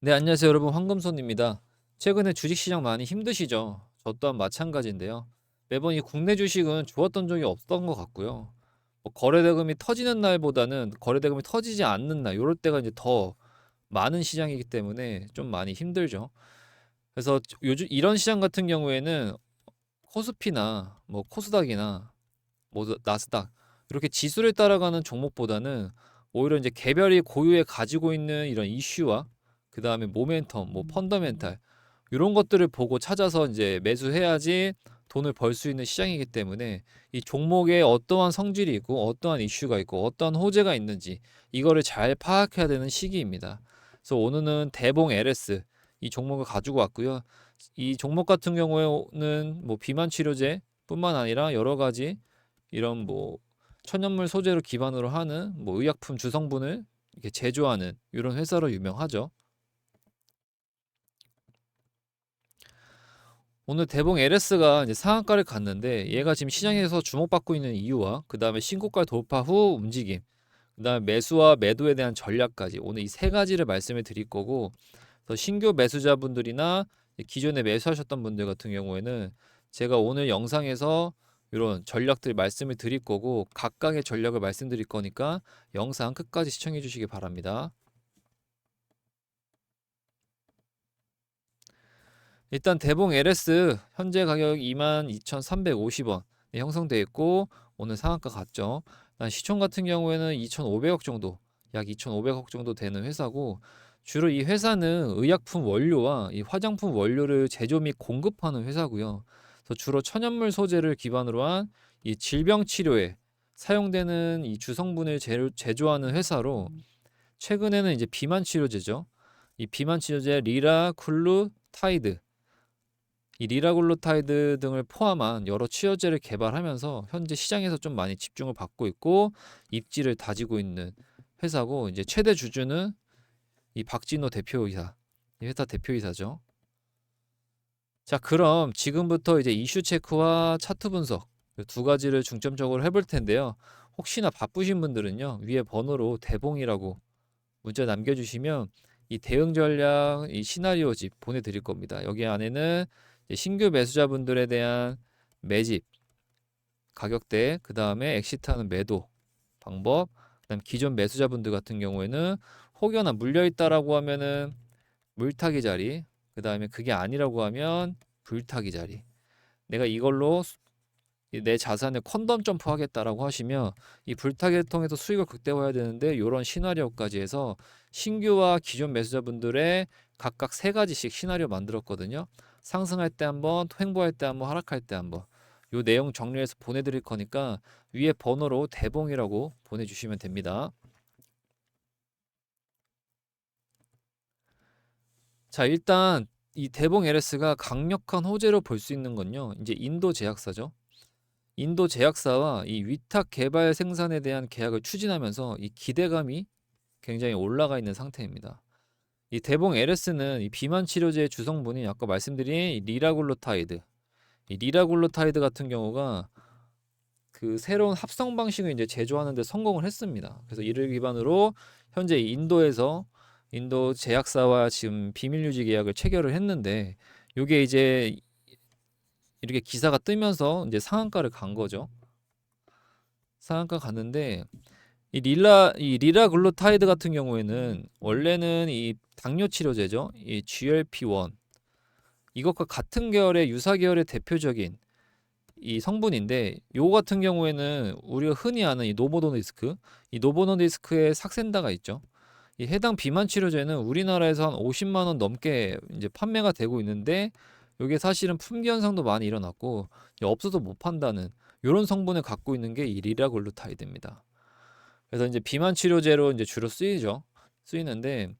네, 안녕하세요, 여러분. 황금손입니다. 최근에 주식시장 많이 힘드시죠? 저 또한 마찬가지인데요. 매번 이 국내 주식은 좋았던 적이 없던 것 같고요. 거래대금이 터지는 날보다는 거래대금이 터지지 않는 날, 요럴 때가 이제 더 많은 시장이기 때문에 좀 많이 힘들죠. 그래서 요즘 이런 시장 같은 경우에는 코스피나 뭐 코스닥이나 뭐 나스닥 이렇게 지수를 따라가는 종목보다는 오히려 이제 개별이 고유에 가지고 있는 이런 이슈와 그 다음에 모멘텀, 뭐 펀더멘탈 이런 것들을 보고 찾아서 이제 매수해야지 돈을 벌 수 있는 시장이기 때문에 이 종목에 어떠한 성질이 있고 어떠한 이슈가 있고 어떠한 호재가 있는지 이거를 잘 파악해야 되는 시기입니다. 그래서 오늘은 대봉 LS 이 종목을 가지고 왔고요. 이 종목 같은 경우에는 뭐 비만 치료제 뿐만 아니라 여러 가지 이런 뭐 천연물 소재로 기반으로 하는 뭐 의약품 주성분을 이렇게 제조하는 이런 회사로 유명하죠. 오늘 대봉 LS가 이제 상한가를 갔는데 얘가 지금 시장에서 주목받고 있는 이유와 그 다음에 신고가 돌파 후 움직임, 그 다음에 매수와 매도에 대한 전략까지 오늘 이 세 가지를 말씀을 드릴 거고, 더 신규 매수자분들이나 기존에 매수하셨던 분들 같은 경우에는 제가 오늘 영상에서 이런 전략들 말씀을 드릴 거고 각각의 전략을 말씀드릴 거니까 영상 끝까지 시청해 주시기 바랍니다. 일단 대봉 LS 현재 가격 22,350원 형성되어 있고 오늘 상한가 갔죠. 시총 같은 경우에는 2,500억 정도, 약 2,500억 정도 되는 회사고, 주로 이 회사는 의약품 원료와 이 화장품 원료를 제조 및 공급하는 회사고요. 그래서 주로 천연물 소재를 기반으로 한 이 질병 치료에 사용되는 이 주성분을 제조하는 회사로, 최근에는 이제 비만 치료제죠. 이 비만 치료제 리라쿨루타이드, 이 리라글루타이드 등을 포함한 여러 치료제를 개발하면서 현재 시장에서 좀 많이 집중을 받고 있고 입지를 다지고 있는 회사고, 이제 최대 주주는 이 박진호 대표이사, 이 회사 대표이사죠. 자, 그럼 지금부터 이제 이슈 체크와 차트 분석 두 가지를 중점적으로 해볼 텐데요. 혹시나 바쁘신 분들은요, 위에 번호로 대봉이라고 문자 남겨주시면 이 대응 전략, 이 시나리오집 보내드릴 겁니다. 여기 안에는 신규 매수자분들에 대한 매집, 가격대, 그 다음에 엑시트하는 매도 방법, 그다음 기존 매수자분들 같은 경우에는 혹여나 물려있다라고 하면은 물타기 자리, 그 다음에 그게 아니라고 하면 불타기 자리. 내가 이걸로 내 자산을 퀀덤 점프하겠다라고 하시면 이 불타기를 통해서 수익을 극대화해야 되는데, 이런 시나리오까지 해서 신규와 기존 매수자분들의 각각 세 가지씩 시나리오 만들었거든요. 상승할 때 한번, 횡보할 때 한번, 하락할 때 한번. 요 내용 정리해서 보내드릴 거니까 위에 번호로 대봉이라고 보내주시면 됩니다. 자, 일단 이 대봉 LS가 강력한 호재로 볼 수 있는 건요, 이제 인도 제약사죠. 인도 제약사와 이 위탁 개발 생산에 대한 계약을 추진하면서 이 기대감이 굉장히 올라가 있는 상태입니다. 이 대봉 LS는 이 비만 치료제의 주성분이 아까 말씀드린 이 리라글루타이드, 이 리라글루타이드 같은 경우가 그 새로운 합성 방식을 이제 제조하는 데 성공을 했습니다. 그래서 이를 기반으로 현재 인도에서 인도 제약사와 지금 비밀 유지 계약을 체결을 했는데, 이게 이제 이렇게 기사가 뜨면서 이제 상한가를 간 거죠. 상한가 갔는데 이 리라글루타이드 같은 경우에는 원래는 이 당뇨 치료제죠. 이 GLP-1 이것과 같은 계열의 유사 계열의 대표적인 이 성분인데, 요거 같은 경우에는 우리가 흔히 아는 이 노보노디스크, 이 노보노디스크의 삭센다가 있죠. 이 해당 비만 치료제는 우리나라에서 한 50만 원 넘게 이제 판매가 되고 있는데, 요게 사실은 품귀 현상도 많이 일어났고 없어도 못 판다는 요런 성분을 갖고 있는 게 이 리라글루타이드입니다. 그래서 이제 비만 치료제로 이제 주로 쓰이죠. 쓰이는데,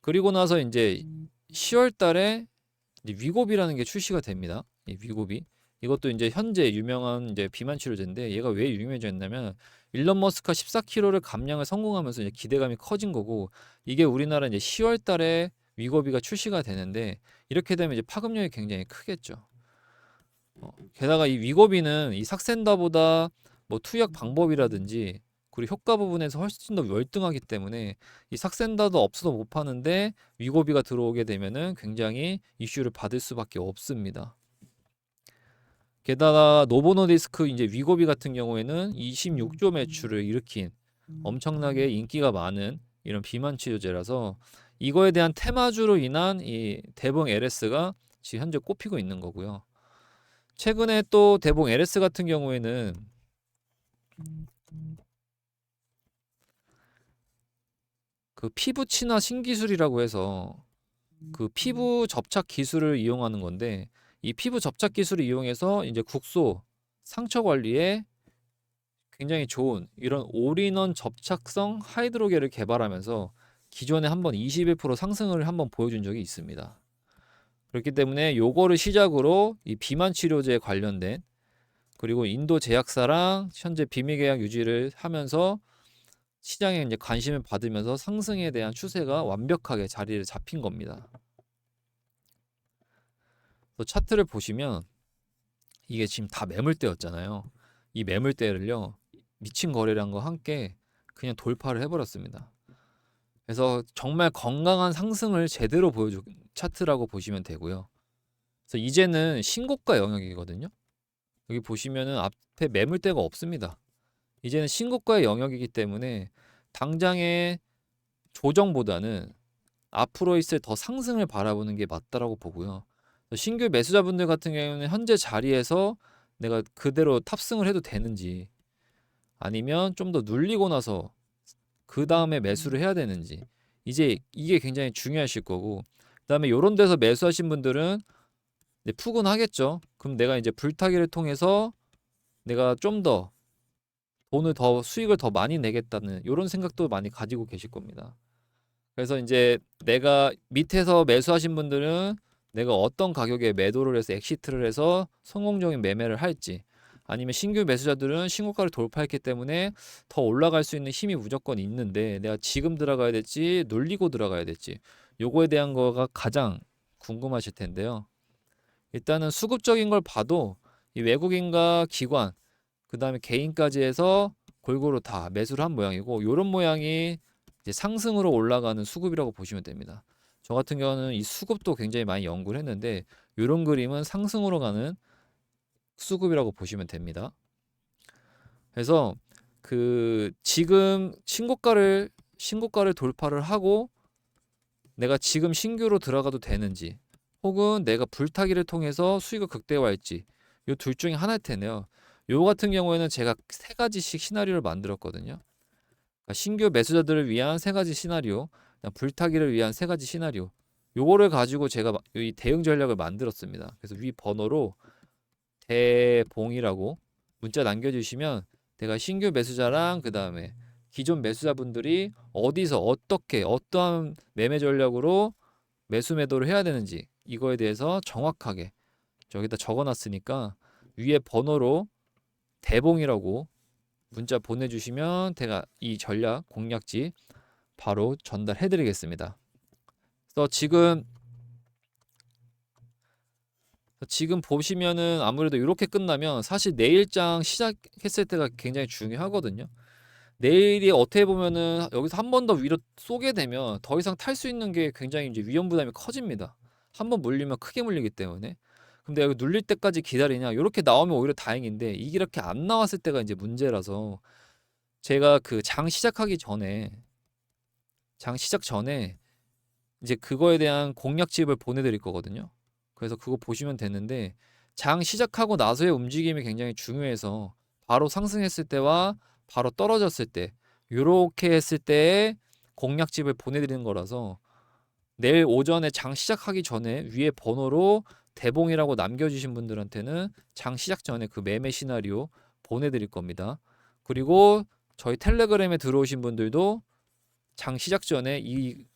그리고 나서 이제 10월 달에 이제 위고비라는 게 출시가 됩니다. 이 위고비. 이것도 이제 현재 유명한 이제 비만 치료제인데, 얘가 왜 유명해졌냐면 일론 머스크가 14kg를 감량을 성공하면서 이제 기대감이 커진 거고, 이게 우리나라 이제 10월 달에 위고비가 출시가 되는데, 이렇게 되면 이제 파급력이 굉장히 크겠죠. 게다가 이 위고비는 이 삭센다보다 뭐 투약 방법이라든지 그리고 효과 부분에서 훨씬 더 월등하기 때문에 이 삭센다도 없어서 못 파는데 위고비가 들어오게 되면은 굉장히 이슈를 받을 수밖에 없습니다. 게다가 노보노디스크 이제 위고비 같은 경우에는 26조 매출을 일으킨 엄청나게 인기가 많은 이런 비만 치료제라서 이거에 대한 테마주로 인한 이 대봉 LS가 지금 현재 꼽히고 있는 거고요. 최근에 또 대봉 LS 같은 경우에는 그 피부 친화 신기술이라고 해서 그 피부 접착 기술을 이용하는 건데 이 피부 접착 기술을 이용해서 이제 국소 상처 관리에 굉장히 좋은 이런 올인원 접착성 하이드로겔을 개발하면서 기존에 한번 21% 상승을 한번 보여준 적이 있습니다. 그렇기 때문에 요거를 시작으로 이 비만 치료제에 관련된 그리고 인도 제약사랑 현재 비밀 계약 유지를 하면서 시장에 이제 관심을 받으면서 상승에 대한 추세가 완벽하게 자리를 잡힌 겁니다. 또 차트를 보시면 이게 지금 다 매물대였잖아요. 이 매물대를요 미친 거래량과 함께 그냥 돌파를 해버렸습니다. 그래서 정말 건강한 상승을 제대로 보여준 차트라고 보시면 되고요. 그래서 이제는 신고가 영역이거든요. 여기 보시면은 앞에 매물대가 없습니다. 이제는 신고가의 영역이기 때문에 당장의 조정보다는 앞으로 있을 더 상승을 바라보는 게 맞다라고 보고요. 신규 매수자분들 같은 경우는 현재 자리에서 내가 그대로 탑승을 해도 되는지 아니면 좀 더 눌리고 나서 그 다음에 매수를 해야 되는지 이제 이게 굉장히 중요하실 거고 그다음에 이런 데서 매수하신 분들은 이제 푸근하겠죠. 그럼 내가 이제 불타기를 통해서 내가 좀 더 돈을 더 수익을 더 많이 내겠다는 이런 생각도 많이 가지고 계실 겁니다. 그래서 이제 내가 밑에서 매수하신 분들은 내가 어떤 가격에 매도를 해서 엑시트를 해서 성공적인 매매를 할지 아니면 신규 매수자들은 신고가를 돌파했기 때문에 더 올라갈 수 있는 힘이 무조건 있는데 내가 지금 들어가야 될지 눌리고 들어가야 될지 요거에 대한 거가 가장 궁금하실 텐데요. 일단은 수급적인 걸 봐도 이 외국인과 기관 그 다음에 개인까지 해서 골고루 다 매수를 한 모양이고 요런 모양이 이제 상승으로 올라가는 수급이라고 보시면 됩니다. 저 같은 경우는 이 수급도 굉장히 많이 연구를 했는데 요런 그림은 상승으로 가는 수급이라고 보시면 됩니다. 그래서 그 지금 신고가를 돌파를 하고 내가 지금 신규로 들어가도 되는지 혹은 내가 불타기를 통해서 수익을 극대화할지 요 둘 중에 하나일 텐데요. 요 같은 경우에는 제가 세 가지씩 시나리오를 만들었거든요. 그러니까 신규 매수자들을 위한 세 가지 시나리오, 불타기를 위한 세 가지 시나리오. 요거를 가지고 제가 이 대응 전략을 만들었습니다. 그래서 위 번호로 대봉이라고 문자 남겨주시면 내가 신규 매수자랑 그 다음에 기존 매수자분들이 어디서 어떻게 어떠한 매매 전략으로 매수 매도를 해야 되는지 이거에 대해서 정확하게 저기다 적어놨으니까 위에 번호로 대봉이라고 문자 보내주시면 제가 이 전략 공략지 바로 전달해 드리겠습니다. 그래서 지금 보시면은 아무래도 이렇게 끝나면 사실 내일장 시작했을 때가 굉장히 중요하거든요. 내일이 어떻게 보면은 여기서 한 번 더 위로 쏘게 되면 더 이상 탈 수 있는 게 굉장히 이제 위험 부담이 커집니다. 한 번 물리면 크게 물리기 때문에. 근데 여기 눌릴 때까지 기다리냐? 이렇게 나오면 오히려 다행인데 이게 이렇게 안 나왔을 때가 이제 문제라서 제가 그 장 시작 전에 이제 그거에 대한 공략집을 보내드릴 거거든요. 그래서 그거 보시면 되는데 장 시작하고 나서의 움직임이 굉장히 중요해서 바로 상승했을 때와 바로 떨어졌을 때 요렇게 했을 때의 공략집을 보내드리는 거라서 내일 오전에 장 시작하기 전에 위에 번호로 대봉이라고 남겨주신 분들한테는 장 시작 전에 그 매매 시나리오 보내드릴 겁니다. 그리고 저희 텔레그램에 들어오신 분들도 장 시작 전에 이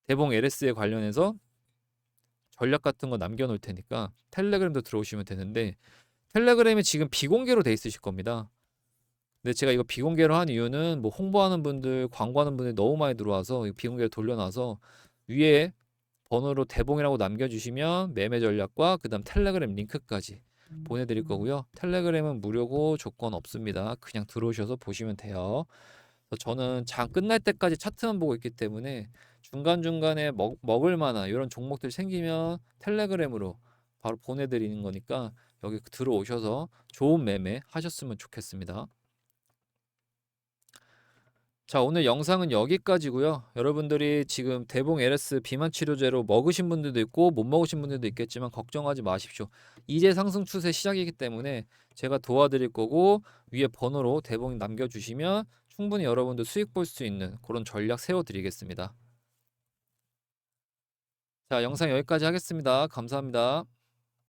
대봉 LS에 관련해서 전략 같은 거 남겨놓을 테니까 텔레그램도 들어오시면 되는데 텔레그램이 지금 비공개로 돼 있으실 겁니다. 근데 제가 이거 비공개로 한 이유는 뭐 홍보하는 분들, 광고하는 분들이 너무 많이 들어와서 비공개로 돌려놔서 위에 번호로 대봉이라고 남겨주시면 매매 전략과 그 다음 텔레그램 링크까지 보내드릴 거고요. 텔레그램은 무료고 조건 없습니다. 그냥 들어오셔서 보시면 돼요. 그래서 저는 장 끝날 때까지 차트만 보고 있기 때문에 중간중간에 먹을 만한 이런 종목들 생기면 텔레그램으로 바로 보내드리는 거니까 여기 들어오셔서 좋은 매매 하셨으면 좋겠습니다. 자, 오늘 영상은 여기까지고요. 여러분들이 지금 대봉 LS 비만 치료제로 먹으신 분들도 있고 못 먹으신 분들도 있겠지만 걱정하지 마십시오. 이제 상승 추세 시작이기 때문에 제가 도와드릴 거고 위에 번호로 대봉 남겨주시면 충분히 여러분들 수익 볼 수 있는 그런 전략 세워드리겠습니다. 자, 영상 여기까지 하겠습니다. 감사합니다.